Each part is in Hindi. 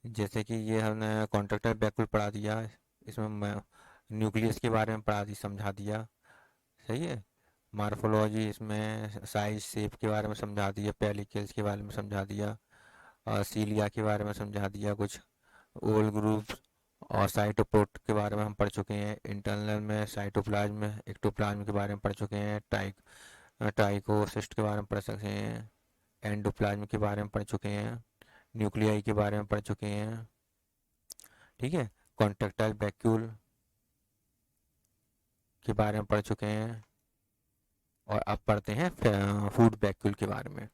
जैसे कि ये हमने कॉन्ट्रैक्टर बैकल पढ़ा दिया, इसमें न्यूक्लियस के बारे में पढ़ा दी, समझा दिया। सही है। मार्फोलॉजी, इसमें साइज शेप के बारे में समझा दिया, पेलिकल्स के बारे में समझा दिया, और सीलिया के बारे में समझा दिया कुछ, ओल ग्रुप्स और साइटोप्रोट के बारे में हम पढ़ चुके हैं। इंटरनल में साइटोप्लाज्म, एक्टोप्लाज्म के बारे में पढ़ चुके हैं। टाइकोसिस्ट के बारे में पढ़ सकते हैं। एंडोप्लाज्म के बारे में पढ़ चुके हैं। न्यूक्लियाई के बारे में पढ़ चुके हैं। ठीक है। कॉन्ट्रैक्टाइल वैक्यूल के बारे में पढ़ चुके हैं। और अब पढ़ते हैं फूड वैक्यूल के बारे में।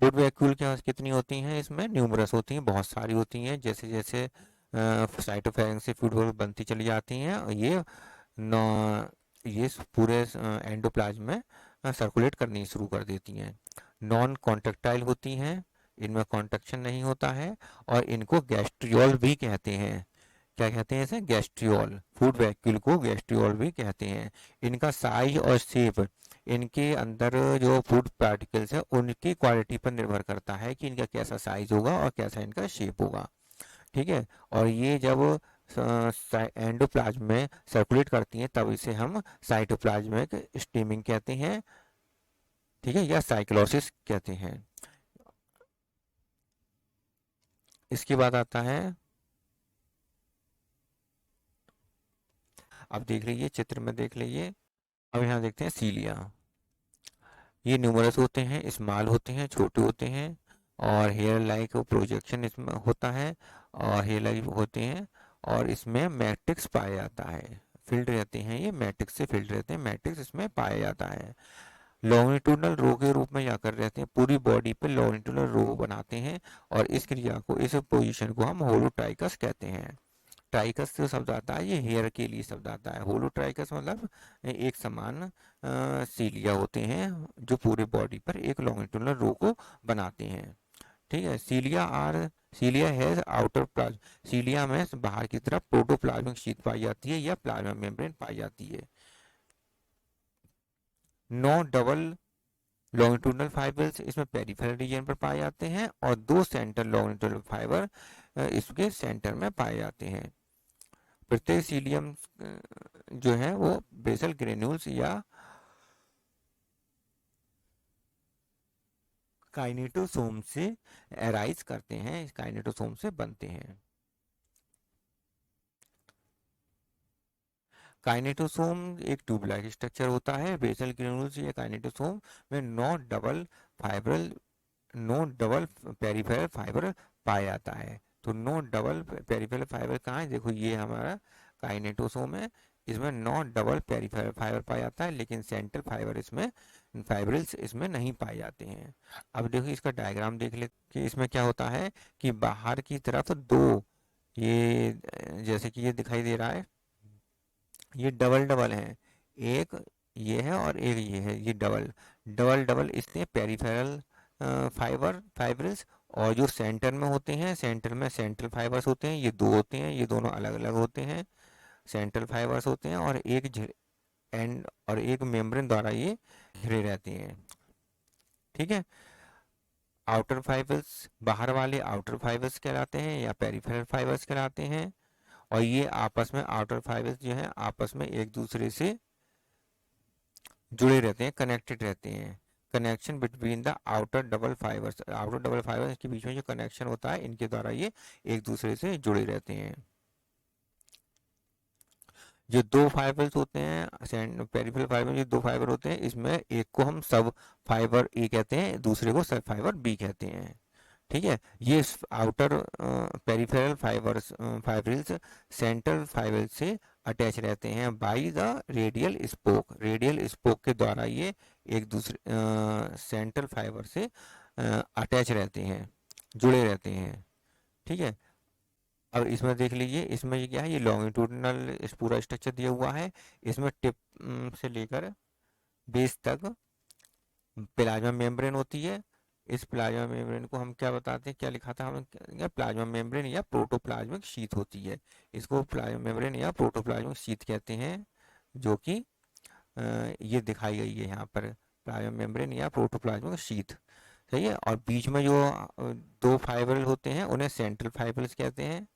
फूड वैक्यूल क्या कितनी होती हैं? इसमें न्यूमरस होती हैं, बहुत सारी होती हैं। जैसे जैसे साइटोफैरेंस से फूड वैक्यूल बनती चली जाती हैं, और नौ ये पूरे एंडोप्लाज्म में सर्कुलेट करनी शुरू कर देती हैं। नॉन कॉन्ट्रैक्टाइल होती हैं, इनमें कॉन्ट्रैक्शन नहीं होता है, और इनको गैस्ट्रियोल भी कहते हैं। क्या कहते हैं इसे? गैस्ट्रियोल। फूड वैक्यूल को गैस्ट्रियोल भी कहते हैं। इनका साइज और शेप, इनके अंदर जो फूड पार्टिकल्स है उनकी क्वालिटी पर निर्भर करता है कि इनका कैसा साइज होगा और कैसा इनका शेप होगा। ठीक है। और ये जब एंडोप्लाज्म में सर्कुलेट करती हैं तब इसे हम साइटोप्लाज्मिक स्टीमिंग कहते हैं। ठीक है, या साइक्लोसिस कहते हैं। इसके बाद आता है, अब देख लीजिए, चित्र में देख लीजिए। अब यहाँ देखते हैं सीलिया। ये न्यूमरस होते हैं, स्मॉल होते हैं, छोटे होते हैं, और हेयर लाइक प्रोजेक्शन इसमें होता है, और हेयर लाइक होते हैं, और इसमें मैट्रिक्स पाया जाता है। फील्ड रहते हैं, ये मैट्रिक्स से फील्ड रहते हैं, मैट्रिक्स इसमें पाया जाता है। लॉन्गिट्यूडनल रो के रूप में या कर रहते हैं, पूरी बॉडी पे लॉन्गिट्यूडनल रो बनाते हैं। और इस क्रिया को, इस पोजीशन को हम होलोट्राइकस कहते हैं। ट्राइकस से शब्द आता है, ये हेयर के लिए शब्द आता है। होलोट्राइकस मतलब एक समान सीलिया होते हैं जो पूरे बॉडी पर एक लॉन्गिट्यूडनल रो को बनाते हैं। ठीक है। सीलिया हैज आउटर प्लाज्म। सीलिया में बाहर की तरफ प्रोटोप्लाज्मिक शीट पाई जाती है या प्लाज्मा मेम्ब्रेन पाई जाती है। नौ डबल लॉन्गिट्यूडनल फाइबर्स इसमें पेरिफेरल रीजन पर पाए जाते हैं, और दो सेंटर लॉन्गिट्यूडनल फाइबर इसके सेंटर में पाए जाते हैं। प्रत्येक सीलियम जो है वो बेसल ग्रेन्यूल्स या काइनेटोसोम से एराइज करते हैं, काइनेटोसोम से बनते हैं। काइनेटोसोम एक ट्यूब लाइक स्ट्रक्चर होता है। बेसल ग्रेन्यूल्स या काइनेटोसोम में नो डबल पेरिफेरल फाइबर पाया जाता है। तो नो डबल पेरिफेरल फाइबर कहाँ है? देखो, ये हमारा काइनेटोसोम है, इसमें नौ डबल पेरिफेरल फाइबर पाया जाता है, लेकिन सेंट्रल फाइबर इसमें, फाइब्रिल्स इसमें नहीं पाए जाते हैं। अब देखो इसका डायग्राम देख ले कि इसमें क्या होता है कि बाहर की तरफ दो, ये जैसे कि ये दिखाई दे रहा है, ये डबल डबल हैं। एक ये है और एक ये है, ये डबल डबल डबल इसमें पेरिफेरल फाइब्रिल्स। और जो सेंटर में होते हैं, सेंटर में सेंट्रल फाइबर्स होते हैं, ये दो होते हैं, ये दोनों अलग अलग होते हैं। सेंट्रल फाइबर्स होते हैं, और एंड और एक मेम्ब्रेन द्वारा ये घिरे रहते हैं। ठीक है। आउटर फाइबर्स, बाहर वाले आउटर फाइबर्स कहलाते हैं या पेरिफेरल फाइबर्स कहलाते हैं। और ये आपस में, आउटर फाइबर्स जो है आपस में एक दूसरे से जुड़े रहते हैं, कनेक्टेड रहते हैं। Connection between the outer double fibres के बीच में जो कनेक्शन होता है, इनके द्वारा ये एक दूसरे से जुड़े रहते हैं। जो दो फाइबर्स होते हैं, पेरिफेरल फाइबर, जो दो फाइबर होते हैं, इसमें एक को हम सब फाइबर ए कहते हैं, दूसरे को सब फाइबर बी कहते हैं। ठीक है। ये outer peripheral fibrils central fibre से अटैच रहते हैं बाई द रेडियल स्पोक के द्वारा ये एक दूसरे सेंट्रल फाइबर से अटैच रहते हैं, जुड़े रहते हैं। ठीक है। अब इसमें देख लीजिए, इसमें ये क्या है, ये लॉन्गिट्यूडनल इस पूरा स्ट्रक्चर दिया हुआ है। इसमें टिप से लेकर बेस तक प्लाज्मा मेम्ब्रेन होती है। इस प्लाज्मा मेम्ब्रेन को हम क्या बताते हैं, क्या लिखा था हमने? प्लाज्मा मेम्ब्रेन या प्रोटोप्लाज्मिक शीथ होती है। इसको प्लाज्मा मेम्ब्रेन या प्रोटोप्लाज्मिक शीथ कहते हैं, जो कि ये दिखाई गई है यहाँ पर, प्लाज्मा मेम्ब्रेन या प्रोटोप्लाज्मिक शीथ। सही है। और बीच में जो दो फाइबर होते हैं उन्हें सेंट्रल फाइबर्स कहते हैं,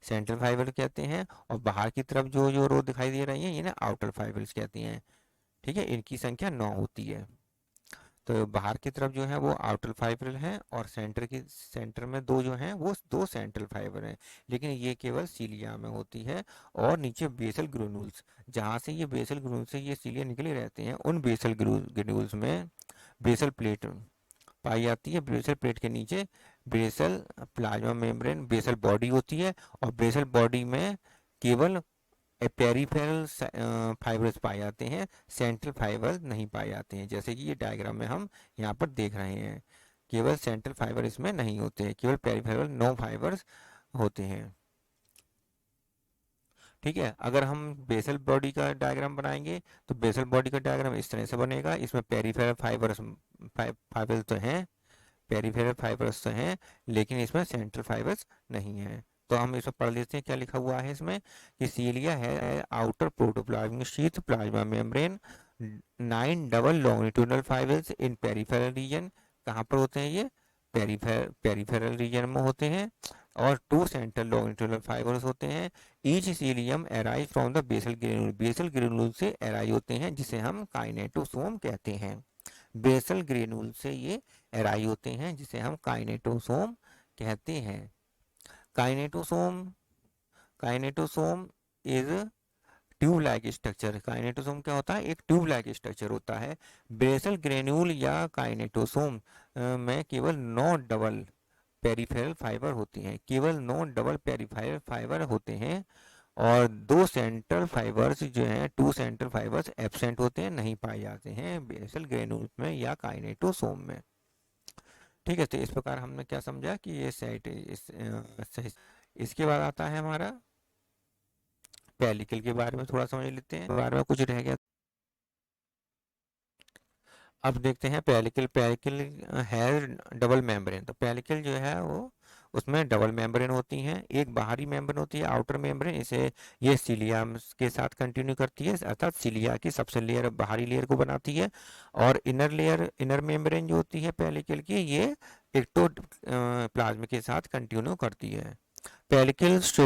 सेंट्रल फाइबर कहते हैं। और बाहर की तरफ जो जो रो दिखाई दे रही है ये ना आउटर फाइबर्स कहती हैं। ठीक है, इनकी संख्या 9 होती है। तो बाहर की तरफ जो है वो आउटर फाइबर हैं और सेंटर में दो जो हैं वो दो सेंट्रल फाइबर हैं, लेकिन ये केवल सीलिया में होती है। और नीचे बेसल ग्रेन्यूल्स, जहाँ से ये बेसल ग्रेन्यूल से ये सीलिया निकले रहते हैं, उन बेसल ग्रेन्यूल्स में बेसल प्लेट पाई जाती है। बेसल प्लेट के नीचे basal plasma membrane basal body होती है, और बेसल बॉडी में केवल पेरिफेरल फाइबर्स पाए जाते हैं, सेंट्रल फाइबर नहीं पाए जाते हैं, जैसे कि ये डायग्राम में हम यहाँ पर देख रहे हैं। केवल सेंट्रल फाइबर इसमें नहीं होते हैं, केवल पेरिफेरल 9 फाइबर्स होते हैं। ठीक है, अगर हम बेसल बॉडी का डायग्राम बनाएंगे तो बेसल बॉडी का डायग्राम इस तरह से बनेगा। इसमें पेरिफेरल फाइबर्स फाइबर्स तो हैं, पेरिफेरल फाइबर्स तो हैं, लेकिन इसमें सेंट्रल फाइबर्स नहीं है। तो हम इसमें पढ़ लेते हैं क्या लिखा हुआ है इसमें कि सीलिया है outer protoplasmic sheath plasma membrane, 9 double longitudinal fibres in peripheral region. कहाँ पर होते हैं ये? पेरिफेरल रीजन में होते हैं। और 2 सेंट्रल लॉन्गिट्यूडनल फाइबर्स होते हैं। Each cilium arise from the basal granule, basal granule से एराइज होते हैं, जिसे हम काइनेटोसोम कहते हैं। बेसल ग्रेन्यूल से ये एराई होते हैं, जिसे हम काइनेटोसोम कहते हैं। काइनेटोसोम काइनेटोसोम इज ट्यूब लाइक स्ट्रक्चर। काइनेटोसोम क्या होता है? एक ट्यूब लाइक स्ट्रक्चर होता है। बेसल ग्रेन्यूल या काइनेटोसोम में केवल 9 डबल पेरिफेरल फाइबर होती हैं, केवल 9 डबल पेरिफेरल फाइबर होते हैं। और दो सेंट्रल फाइबर्स जो हैं, 2 सेंट्रल फाइबर्स एब्सेंट होते हैं, नहीं पाए जाते हैं बेसल ग्रेन्यूल में या काइनेटोसोम में। ठीक है, तो इस प्रकार हमने क्या समझा कि ये साइट इसके बाद आता है हमारा पेलिकल के बारे में थोड़ा समझ लेते हैं, बारे में कुछ रह गया। अब देखते हैं पेलिकल। पेलिकल है डबल मेम्ब्रेन। तो पेलिकल जो है वो उसमें डबल मेम्ब्रेन होती हैं। एक बाहरी मेम्ब्रेन होती है आउटर मेम्ब्रेन, इसे ये सिलिया के साथ कंटिन्यू करती है, अर्थात सिलिया की सबसे लेयर बाहरी लेयर को बनाती है। और इनर लेयर इनर मेम्ब्रेन जो होती है पेलिकल की, ये एक्टोप्लाज्म के साथ कंटिन्यू करती है। पेलिकल शो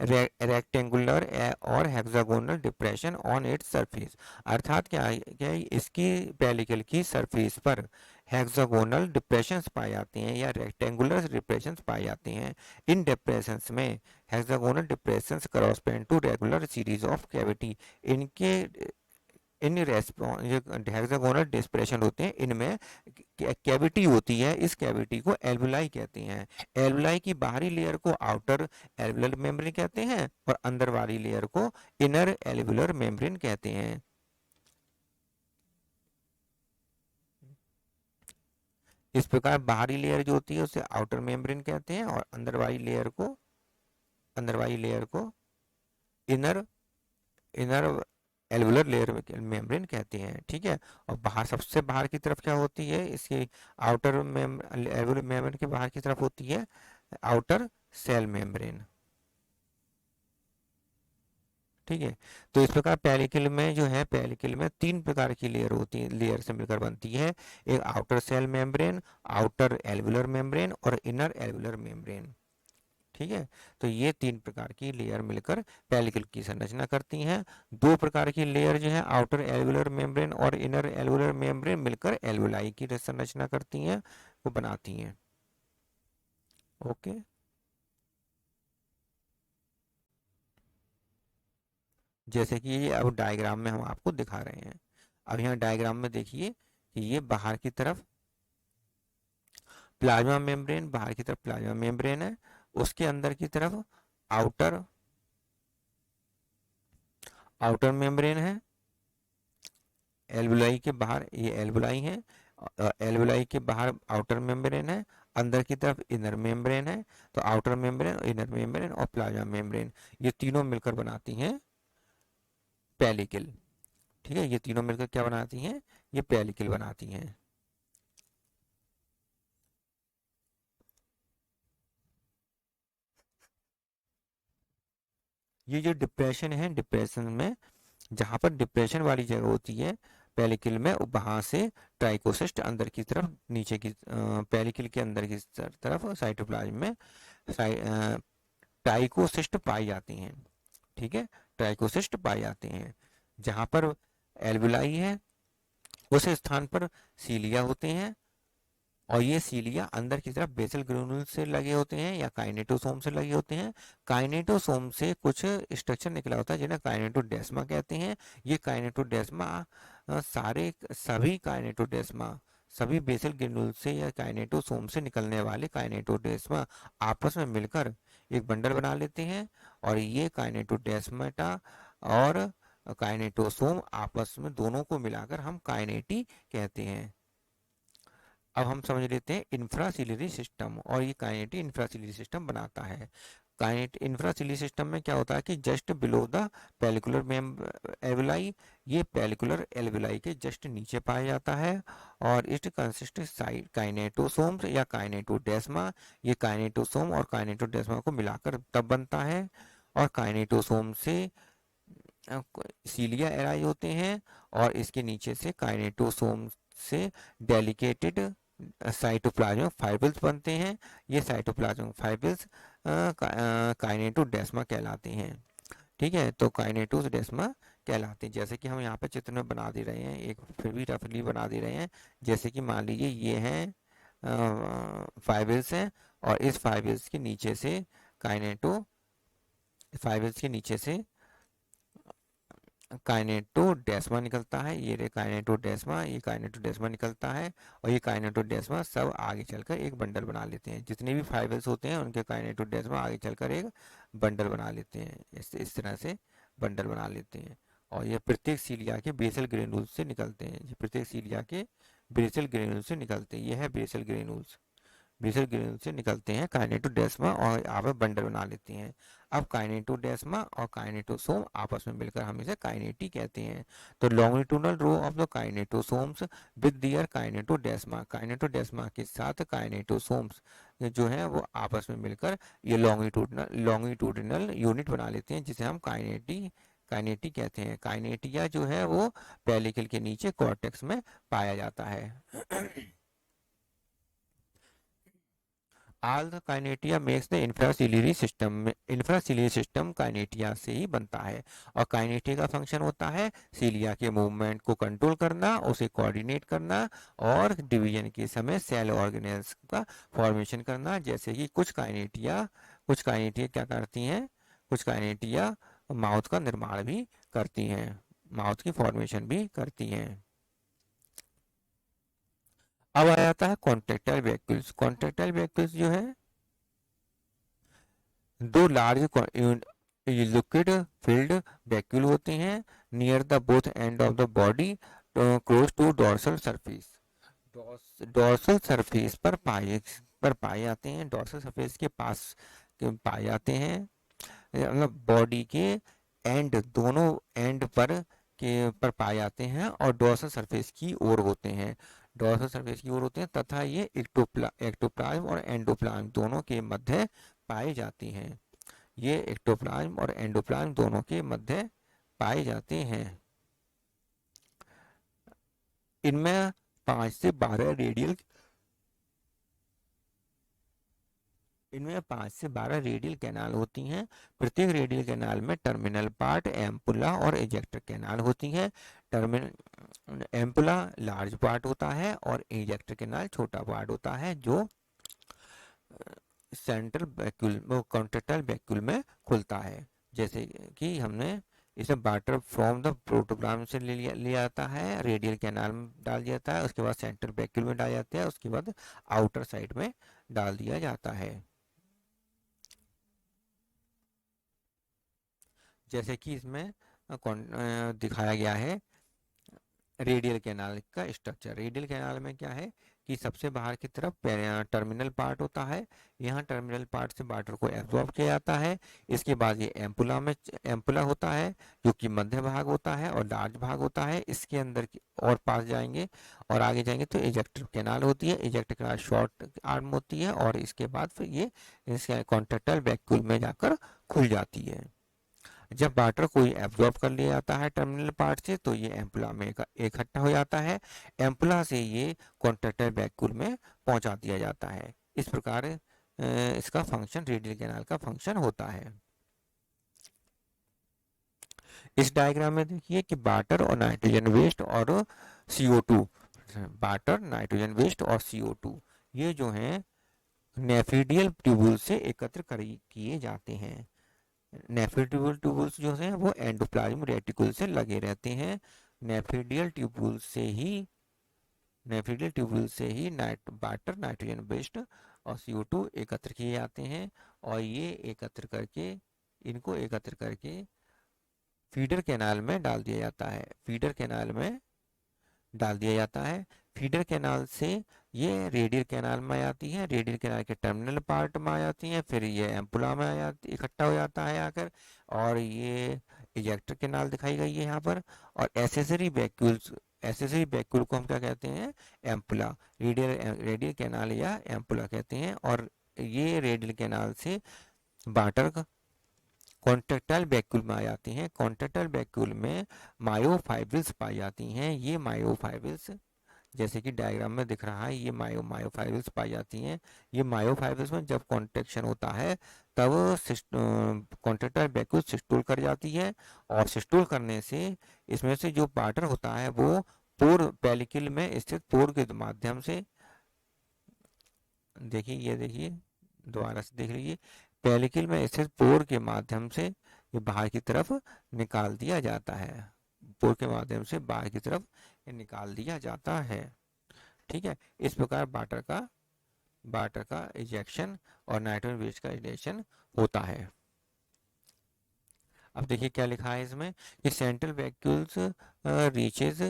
रेक्टेंगुलर और hexagonal depression on its surface. अर्थात क्या है, इसकी पेलिकल की सरफेस पर हेक्सागोनल डिप्रेशंस पाए जाते हैं या रेक्टेंगुलर डिप्रेशंस पाए जाते हैं। इन डिप्रेशंस में hexagonal depressions correspond to regular series of cavity. इनके इन जो हेक्सागोनल डिस्प्रेशन होते हैं, इनमें कैविटी होती है, इस कैविटी को एल्वुलाई कहते हैं। एल्वुलाई की बाहरी लेयर को आउटर एल्वुलर मेम्ब्रेन कहते हैं और अंदर वाली लेयर को इनर एल्वुलर मेम्ब्रेन कहते हैं। इस प्रकार बाहरी लेयर जो होती है उसे आउटर मेम्ब्रेन कहते हैं और अंदर वाली लेयर को inner inner alveolar layer membrane कहते हैं। ठीक है, और बाहर सबसे बाहर की तरफ क्या होती है इसकी आउटर एल्वुलर मेम्ब्रेन के बाहर की तरफ होती है आउटर सेल मेम्ब्रेन। ठीक है, तो इस प्रकार पेलिकल में जो है, पेलिकल में 3 प्रकार की लेयर होती है, लेयर से मिलकर बनती है। एक outer cell membrane, outer alveolar membrane और इनर एल्वुलर मेम्ब्रेन। ठीक है, तो ये 3 प्रकार की लेयर मिलकर पेलिकल की संरचना करती हैं। 2 प्रकार की लेयर जो है आउटर एल्वुलर मेम्ब्रेन और इनर एल्वुलर मेम्ब्रेन मिलकर एल्वुलाई की संरचना करती हैं, वो बनाती हैं। ओके, जैसे कि ये अब डायग्राम में हम आपको दिखा रहे हैं। अब यहाँ डायग्राम में देखिए कि ये बाहर की तरफ प्लाज्मा मेम्ब्रेन, बाहर की तरफ प्लाज्मा मेम्ब्रेन है, उसके अंदर की तरफ आउटर आउटर मेम्ब्रेन है। एल्वुलाई के बाहर ये एल्वुलाई है, एल्वुलाई के बाहर आउटर मेम्ब्रेन है, अंदर की तरफ इनर मेम्ब्रेन है। तो आउटर मेम्ब्रेन, इनर मेम्ब्रेन और प्लाज्मा मेम्ब्रेन, ये तीनों मिलकर बनाती हैं पेलिकल। ठीक है, ये तीनों मिलकर क्या बनाती हैं? ये पेलिकल बनाती हैं। ये जो डिप्रेशन है, डिप्रेशन में जहाँ पर डिप्रेशन वाली जगह होती है पेलिकल में वहाँ से ट्राइकोसिस्ट अंदर की तरफ नीचे की पेलिकल के अंदर की तरफ साइटोप्लाज्म में ट्राइकोसिस्ट पाई जाती हैं। ठीक है, ट्राइकोसिस्ट पाए जाते हैं। जहाँ पर एल्बुलाई है उस स्थान पर सीलिया होते हैं, और ये सीलिया अंदर की तरफ बेसल ग्रेन्यूल से लगे होते हैं या काइनेटोसोम से लगे होते हैं। काइनेटोसोम से कुछ स्ट्रक्चर निकला होता है जिन्हें काइनेटोडेस्मा कहते हैं। ये काइनेटोडेस्मा सभी बेसल ग्रेन्यूल से या काइनेटोसोम से निकलने वाले काइनेटोडेस्मा आपस में मिलकर एक बंडल बना लेते हैं, और ये काइनेटोडेस्माटा और काइनेटोसोम आपस में दोनों को मिलाकर हम काइनेटी कहते हैं। अब हम समझ लेते हैं इंफ्रासिलरी सिस्टम, और ये काइनेटी इंफ्रासिलरी सिस्टम बनाता है। काइनेट इंफ्रासिलरी सिस्टम में क्या होता है कि जस्ट बिलो द पेलिकुलर एल्वुलाई, ये पेलिकुलर एल्वुलाई के जस्ट नीचे पाया जाता है, और इट कंसिस्ट साइड काइनेटोसोम्स या काइनेटोडेस्मा। ये काइनेटोसोम और काइनेटोडेस्मा को मिलाकर तब बनता है, और काइनेटोसोम से सीलिया एराई होते हैं, और इसके नीचे से काइनेटोसोम से डेलिकेटेड साइटोप्लाज्मिक फाइब्रिल्स बनते हैं। ये साइटोप्लाज्मिक फाइब्रिल्स काइनेटोडेस्मा कहलाते हैं। ठीक है, तो काइनेटोडेस्मा कहलाते हैं। जैसे कि हम यहाँ पे चित्र में बना दे रहे हैं, एक फिर भी रफली बना दे रहे हैं। जैसे कि मान लीजिए ये हैं फाइब्रिल्स हैं, और इस फाइब्रिल्स के नीचे से काइनेटोडेस्मा निकलता है। ये काइनेटोडेस्मा निकलता है, और ये काइनेटोडेस्मा सब आगे चलकर एक बंडल बना लेते हैं। जितने भी फाइबर्स होते हैं उनके काइनेटोडेस्मा आगे चलकर एक बंडल बना लेते हैं। इस तरह से बंडल बना लेते हैं, और ये प्रत्येक सीलिया के बेसल ग्रेन्यूल्स से निकलते हैं। ये प्रत्येक सीलिया के बेसल ग्रेन्यूल्स से निकलते हैं। ये है बेसल ग्रेन्यूल्स से निकलते हैं काइनेटोडेस्मा, और आप बंडल बना लेते हैं। अब काइनेटोडेस्मा और काइनेटोसोम आपस में मिलकर हम इसे काइनेटी कहते हैं। तो longitudinal row of the kinetosomes with their kinetodesmata के साथ काइनेटोसोम्स जो है वो आपस में मिलकर ये लॉन्गिट्यूडनल यूनिट बना लेते हैं, जिसे हम काइनेटी कहते हैं। काइनेटिया जो है वो पेलिकल के नीचे कॉर्टेक्स में पाया जाता है। All the kinetia makes the infraciliary system kinetia से ही बनता है, और काइनेटिया का फंक्शन होता है सीलिया के मूवमेंट को कंट्रोल करना, उसे कोऑर्डिनेट करना, और डिवीजन के समय सेल ऑर्गेनेल्स का फॉर्मेशन करना। जैसे कि कुछ काइनेटिया क्या करती हैं, कुछ काइनेटिया माउथ का निर्माण भी करती हैं, माउथ की फॉर्मेशन भी करती हैं। अब आ जाता है कॉन्ट्रेक्टाइल वैक्यूल्स। कॉन्ट्रेक्टाइल वैक्यूल्स जो है दो लार्ज लिक्विड फिल्ड वैक्यूल होते हैं near the both end of the body close to dorsal surface. Dorsal surface पर पाए जाते हैं, डोर्सल सरफेस के पास पाए जाते हैं, मतलब बॉडी के दोनों एंड पर पाए जाते हैं, और डोर्सल सरफेस की ओर होते हैं। तथा ये एक्टोप्लाज्म और एंडोप्लाज्म दोनों के मध्य पाए जाते हैं। ये एक्टोप्लाज्म और एंडोप्लाज्म दोनों के मध्य पाए जाते हैं। इनमें 5 से 12 रेडियल कैनाल होती हैं। प्रत्येक रेडियल कैनाल में टर्मिनल पार्ट, एम्पुला और इजेक्टर कैनाल होती है। एम्पुला लार्ज पार्ट होता है, और इजेक्टर कैनाल छोटा पार्ट होता है, जो सेंट्रल वैक्यूल कॉन्ट्रेक्टाइल वैक्यूल में खुलता है। जैसे कि हमने इसे वाटर फ्रॉम द प्रोटोप्लाज्म से लिया जाता है, रेडियल कैनाल में डाल दिया जाता है, उसके बाद सेंट्रल वैक्यूल में डाल जाता है, उसके बाद आउटर साइड में डाल दिया जाता है। जैसे कि इसमें दिखाया गया है रेडियल कैनाल का स्ट्रक्चर। रेडियल कैनाल में क्या है कि सबसे बाहर की तरफ टर्मिनल पार्ट होता है। यहाँ टर्मिनल पार्ट से वाटर को एब्जॉर्ब किया जाता है। इसके बाद ये एम्पुला होता है, जो कि मध्य भाग होता है और लार्ज भाग होता है। इसके अंदर और पास जाएंगे और आगे जाएंगे तो इजेक्टर कैनाल होती है। इजेक्टर कैनाल शॉर्ट आर्म होती है, और इसके बाद फिर ये कॉन्ट्रेक्टाइल वैक्यूल में जाकर खुल जाती है। जब वाटर कोई एब्जॉर्ब कर लिया जाता है टर्मिनल पार्ट से तो ये एम्पुला में इकट्ठा हो जाता है। एम्पुला से ये कॉन्ट्रैक्टाइल वैक्यूल में पहुंचा दिया जाता है। इस प्रकार इसका फंक्शन, रेडियल कैनाल का फंक्शन होता है। इस डायग्राम में देखिए कि वाटर और नाइट्रोजन वेस्ट और CO2, वाटर, नाइट्रोजन वेस्ट और CO2 ये जो हैं नेफिडियल ट्यूबुल से एकत्र किए जाते हैं। नेफिडियल ट्यूबुल्स जो हैं वो एंडोप्लाज्म रेटिकुल से लगे रहते हैं। नेफिडियल ट्यूबुल से ही वाटर, नाइट्रोजन वेस्ट और CO2 एकत्र किए जाते हैं और ये इनको एकत्र करके फीडर कैनाल में डाल दिया जाता है। फीडर कैनाल से ये रेडियल कैनाल में आ जाती है, रेडियल कैनाल के टर्मिनल पार्ट में आ जाती हैं, फिर ये एम्पुला में इकट्ठा हो जाता है आकर, और ये इजेक्टर कैनाल दिखाई गई है यहाँ पर। और एसेसरी वैक्यूल को हम क्या कहते हैं? एम्पुला, रेडियल कैनाल या एम्पुला कहते हैं। और ये रेडियल कैनाल से वाटर कॉन्ट्रैक्टाइल वैक्यूल में आ जाती हैं। कॉन्ट्रैक्टाइल वैक्यूल में मायोफाइब्रिल्स पाई जाती हैं। ये मायोफाइब्रिल्स जैसे कि डायग्राम में दिख रहा है, ये मायोफाइब्रिल्स पाई जाती हैं। ये मायोफाइब्रिल्स में जब कॉन्ट्रैक्शन होता है तब कॉन्ट्रैक्टाइल वैक्यूल सिस्टोल कर जाती है, और सिस्टोल करने से इसमें से जो वाटर होता है वो पोर, पेलिकल में स्थित पोर के माध्यम से, देखिए दोबारा से देख लीजिए, पेलिकल में स्थित पोर के माध्यम से ये बाहर की तरफ निकाल दिया जाता है। पोर के माध्यम से बाहर की तरफ ये निकाल दिया जाता है। ठीक है, इस प्रकार वाटर का इजेक्शन और नाइट्रोजन वेस्ट का इजेक्शन होता है। अब देखिए क्या लिखा है इसमें कि central vacuoles reaches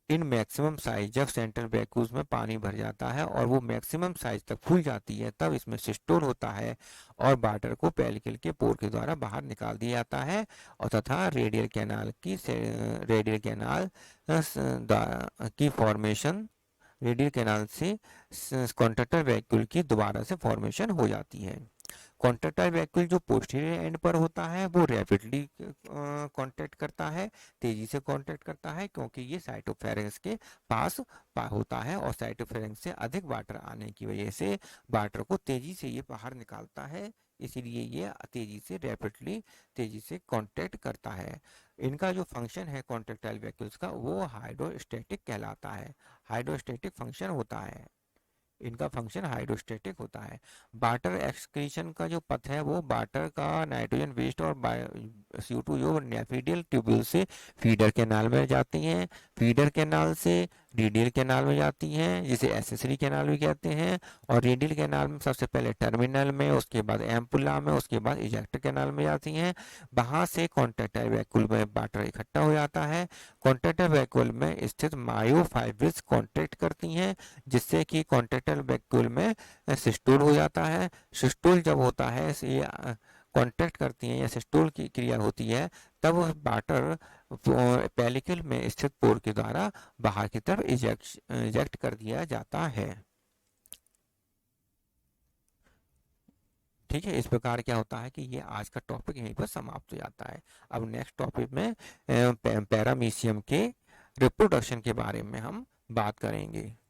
in maximum size. जब सेंट्रल वैक्यूल्स में पानी भर जाता है और वो मैक्सिमम साइज तक फूल जाती है तब इसमें सिस्टोल होता है और वाटर को पेलिकल के पोर के द्वारा बाहर निकाल दिया जाता है, और तथा रेडियल कैनाल की फॉर्मेशन, रेडियल कैनाल से कॉन्ट्रैक्टाइल वैक्यूल की दोबारा से फॉर्मेशन हो जाती है। कॉन्ट्रैक्टाइल वैक्यूल जो पोस्टीरियर एंड पर होता है वो रैपिडली कॉन्ट्रैक्ट करता है, तेजी से कॉन्ट्रैक्ट करता है, क्योंकि ये साइटोफेरेंक्स के पास होता है और साइटोफेरेंक्स से अधिक वाटर आने की वजह से वाटर को तेजी से ये बाहर निकालता है, इसीलिए ये तेजी से कॉन्ट्रैक्ट करता है। इनका जो फंक्शन है कॉन्ट्रैक्टाइल वैक्यूल्स का वो हाइड्रोस्टैटिक कहलाता है, हाइड्रोस्टैटिक फंक्शन होता है। इनका फंक्शन हाइड्रोस्टैटिक होता है। वाटर एक्सक्रीशन का जो पथ है वो वाटर का नाइट्रोजन वेस्ट और CO2 जो नेफिडियल ट्यूब्यूल से फीडर कैनाल में जाती हैं, फीडर कैनाल से रेडियल कैनाल में जाती हैं जिसे एसेसरी कैनाल भी कहते हैं, और रेडियल कैनाल में सबसे पहले टर्मिनल में, उसके बाद एम्पुला में, उसके बाद इजेक्टर कैनाल में जाती हैं। वहां से कॉन्ट्रैक्टाइल वैक्यूल में वाटर इकट्ठा हो जाता है। कॉन्ट्रैक्टाइल वैक्यूल में स्थित मायोफाइब्रिल्स कॉन्ट्रैक्ट करती हैं जिससे कि कॉन्ट्रैक्टाइल वैक्यूल में सिस्टोल हो जाता है। सिस्टोल जब होता है, ये कॉन्ट्रैक्ट करती हैं या सिस्टोल की क्रिया होती है, तब वाटर पेलिकल में स्थित पोर के द्वारा बाहर की तरफ इजेक्ट कर दिया जाता है। ठीक है, इस प्रकार क्या होता है कि ये आज का टॉपिक यहीं पर समाप्त हो जाता है। अब नेक्स्ट टॉपिक में पैरामीशियम के रिप्रोडक्शन के बारे में हम बात करेंगे।